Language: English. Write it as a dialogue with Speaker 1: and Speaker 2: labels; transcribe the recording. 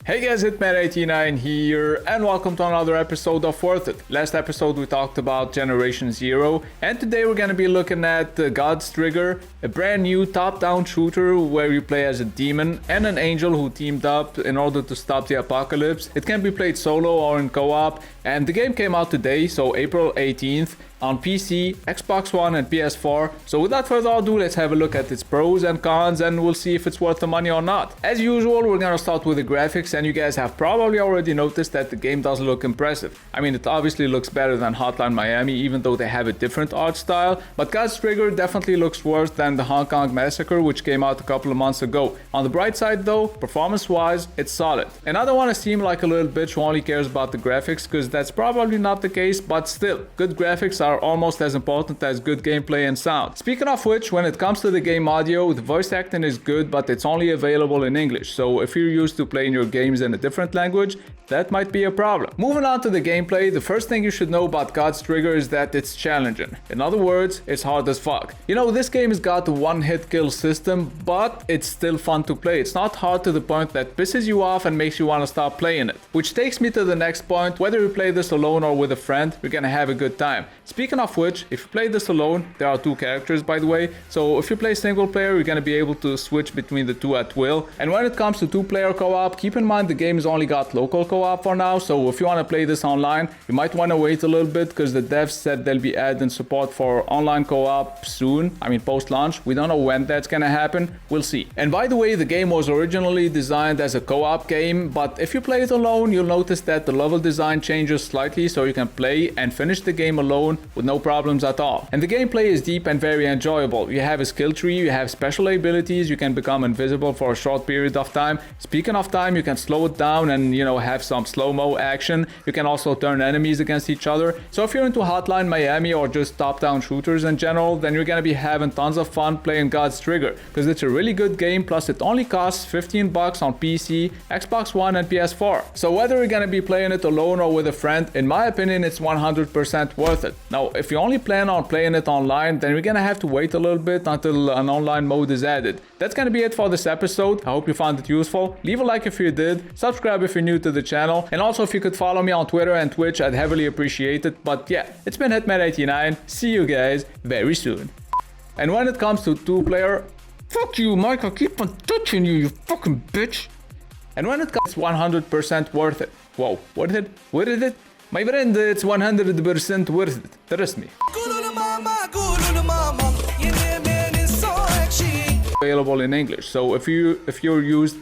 Speaker 1: Hey guys, Hitman89 here, and welcome to another episode of Worth It. Last episode we talked about Generation Zero, and today we're gonna be looking at God's Trigger, a brand new top-down shooter where you play as a demon and an angel who teamed up in order to stop the apocalypse. It can be played solo or in co-op, and the game came out today, so April 18th. On PC, Xbox One and PS4. So without further ado, let's have a look at its pros and cons and we'll see if it's worth the money or not. As usual, we're gonna start with the graphics, and you guys have probably already noticed that the game does look impressive. I mean, it obviously looks better than Hotline Miami, even though they have a different art style, but God's Trigger definitely looks worse than the Hong Kong Massacre, which came out a couple of months ago. On the bright side though, performance-wise, it's solid. And I don't want to seem like a little bitch who only cares about the graphics, because that's probably not the case, but still, good graphics are almost as important as good gameplay and sound. Speaking of which, when it comes to the game audio, the voice acting is good, but it's only available in English, so if you're used to playing your games in a different language, that might be a problem. Moving on to the gameplay, the first thing you should know about God's Trigger is that it's challenging. In other words, it's hard as fuck. You know, this game has got a one-hit kill system, but it's still fun to play. It's not hard to the point that pisses you off and makes you want to stop playing it. Which takes me to the next point: whether you play this alone or with a friend, you're gonna have a good time. Speaking of which, if you play this alone, there are two characters by the way, so if you play single player, you're gonna be able to switch between the two at will. And when it comes to two-player co-op, keep in mind the game has only got local co-op for now, so if you want to play this online, you might want to wait a little bit, because the devs said they'll be adding support for online co-op soon. I mean, post-launch. We don't know when that's gonna happen. We'll see. And by the way, the game was originally designed as a co-op game, but if you play it alone, you'll notice that the level design changes slightly, so you can play and finish the game alone with no problems at all. And the gameplay is deep and very enjoyable. You have a skill tree, you have special abilities, you can become invisible for a short period of time. Speaking of time, you can slow it down and, you know, have some slow-mo action. You can also turn enemies against each other. So if you're into Hotline Miami or just top-down shooters in general, then you're gonna be having tons of fun playing God's Trigger, because it's a really good game, plus it only costs $15 on PC, Xbox One and PS4. So whether you're gonna be playing it alone or with a friend, in my opinion, it's 100% worth it. Now, if you only plan on playing it online, then you're gonna have to wait a little bit until an online mode is added. That's gonna be it for this episode. I hope you found it useful. Leave a like if you did, subscribe if you're new to the channel, and also if you could follow me on Twitter and Twitch, I'd heavily appreciate it. But yeah, it's been Hitman89. See you guys very soon. And when it comes to two-player, fuck you, Mike, I keep on touching you, you fucking bitch. And when it comes, it's 100% worth it. Whoa, what is it? What is it? My friend, it's 100% worth it. Trust me. Available in English. So if you're used